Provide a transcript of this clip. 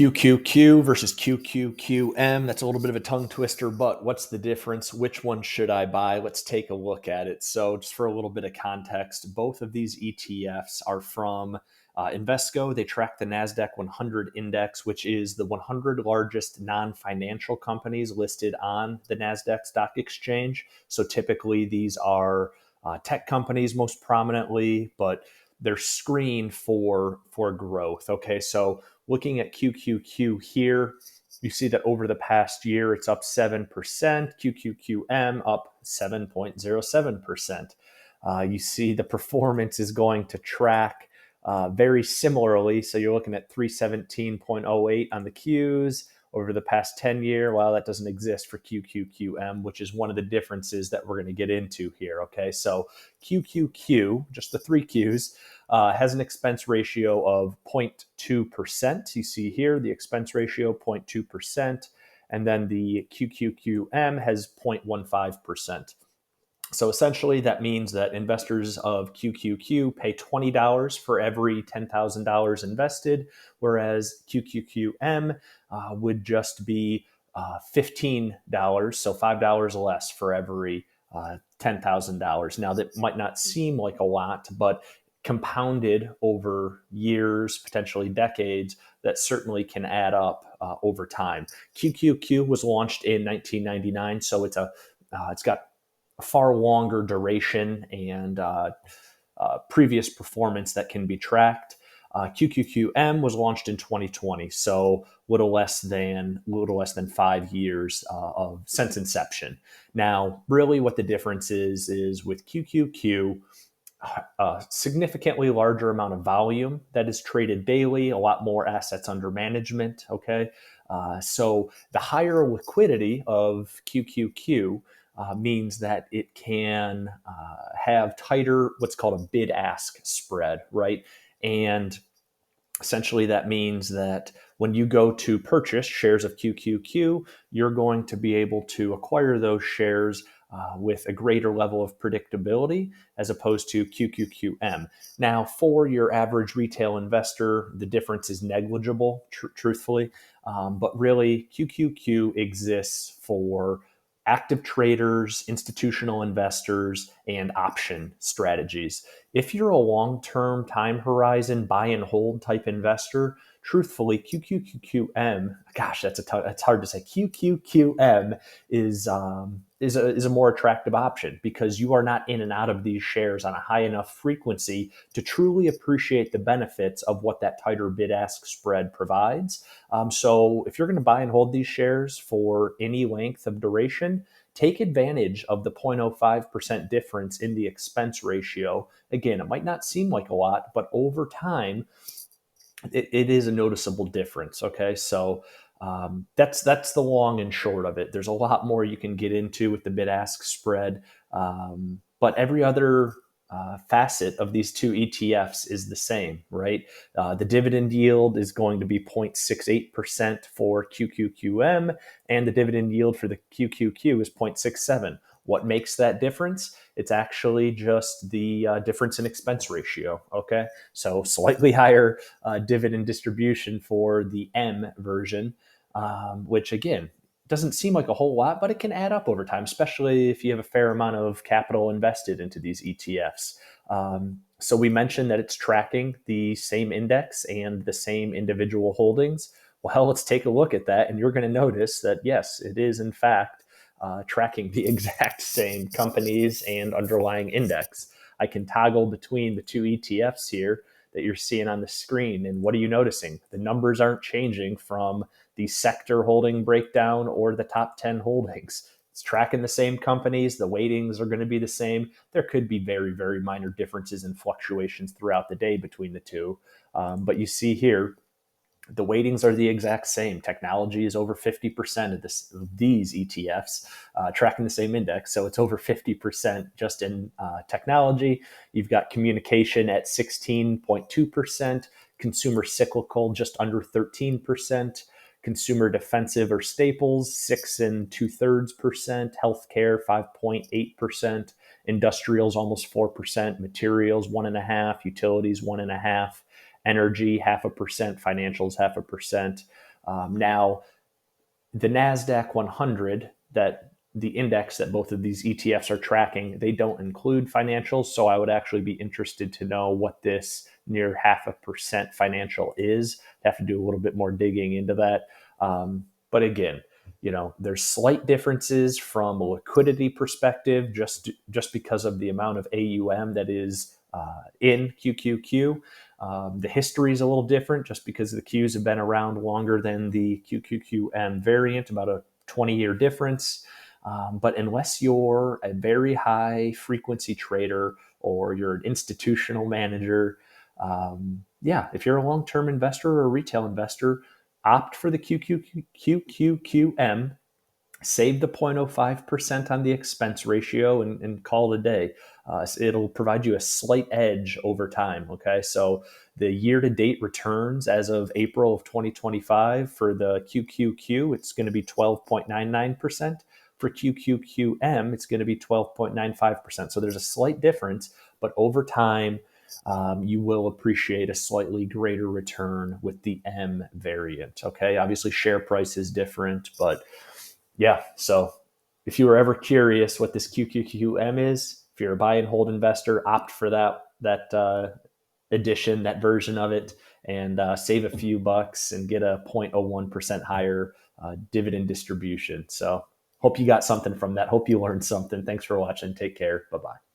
QQQ versus QQQM. That's a little bit of a tongue twister, but what's the difference? Which one should I buy? Let's take a look at it. So, just for a little bit of context, both of these ETFs are from Invesco. They track the NASDAQ 100 index, which is the 100 largest non financial companies listed on the NASDAQ stock exchange. So, typically, these are tech companies most prominently, but they're screened for growth. Okay, so looking at QQQ here, you see that over the past year, it's up 7%, QQQM up 7.07%. You see the performance is going to track very similarly. So you're looking at 317.08 on the Qs over the past 10 year. Well, that doesn't exist for QQQM, which is one of the differences that we're going to get into here. Okay, so QQQ, just the three Qs, has an expense ratio of 0.2%. You see here the expense ratio 0.2%, and then the QQQM has 0.15%. So essentially, that means that investors of QQQ pay $20 for every $10,000 invested, whereas QQQM would just be $15, so $5 less for every $10,000. Now, that might not seem like a lot, but compounded over years, potentially decades, that certainly can add up over time. QQQ was launched in 1999, so it's got a far longer duration and previous performance that can be tracked. QQQM was launched in 2020, so little less than 5 years since inception. Now, really, what the difference is with QQQ, a significantly larger amount of volume that is traded daily, a lot more assets under management. Okay, so the higher liquidity of QQQ means that it can have tighter, what's called a bid-ask spread, right? And essentially that means that when you go to purchase shares of QQQ, you're going to be able to acquire those shares with a greater level of predictability as opposed to QQQM. Now, for your average retail investor, the difference is negligible, truthfully. But really, QQQ exists for active traders, institutional investors, and option strategies. If you're a long-term time horizon buy and hold type investor, truthfully, QQQM, gosh, that's hard to say. QQQM is a more attractive option because you are not in and out of these shares on a high enough frequency to truly appreciate the benefits of what that tighter bid-ask spread provides. So if you're going to buy and hold these shares for any length of duration, take advantage of the 0.05% difference in the expense ratio. Again, it might not seem like a lot, but over time, it is a noticeable difference. Okay, so that's the long and short of it. There's a lot more you can get into with the bid-ask spread, but every other facet of these two ETFs is the same, right? The dividend yield is going to be 0.68% for QQQM, and the dividend yield for the QQQ is 0.67. What makes that difference? It's actually just the difference in expense ratio. Okay, so slightly higher dividend distribution for the M version, which again doesn't seem like a whole lot, but it can add up over time, especially if you have a fair amount of capital invested into these ETFs. So we mentioned that it's tracking the same index and the same individual holdings. Well, let's take a look at that, and you're going to notice that yes, it is in fact tracking the exact same companies and underlying index. I can toggle between the two ETFs here that you're seeing on the screen. And what are you noticing? The numbers aren't changing from the sector holding breakdown or the top 10 holdings. It's tracking the same companies. The weightings are going to be the same. There could be very, very minor differences and fluctuations throughout the day between the two. But you see here, the weightings are the exact same. Technology is over 50% of these ETFs, tracking the same index. So it's over 50% just in technology. You've got communication at 16.2%, consumer cyclical just under 13%, consumer defensive or staples 6 2/3%, healthcare 5.8%, industrials almost 4%, materials 1.5%, utilities 1.5%. Energy 0.5%, financials 0.5%. Now, the NASDAQ 100, that the index that both of these ETFs are tracking, they don't include financials. So I would actually be interested to know what this near 0.5% financial is. I have to do a little bit more digging into that. But again, there's slight differences from a liquidity perspective, just because of the amount of AUM that is in QQQ. The history is a little different just because the Qs have been around longer than the QQQM variant, about a 20-year difference. But unless you're a very high frequency trader or you're an institutional manager, if you're a long-term investor or a retail investor, opt for the QQQM, save the 0.05% on the expense ratio, and call it a day. It'll provide you a slight edge over time. Okay, so the year-to-date returns as of April of 2025 for the QQQ, it's going to be 12.99%. For QQQM, it's going to be 12.95%. So there's a slight difference, but over time, you will appreciate a slightly greater return with the M variant. Okay, obviously share price is different, but yeah. So if you were ever curious what this QQQM is, if you're a buy and hold investor, opt for that edition, that version of it, and save a few bucks and get a 0.01% higher dividend distribution. So hope you got something from that. Hope you learned something. Thanks for watching. Take care. Bye-bye.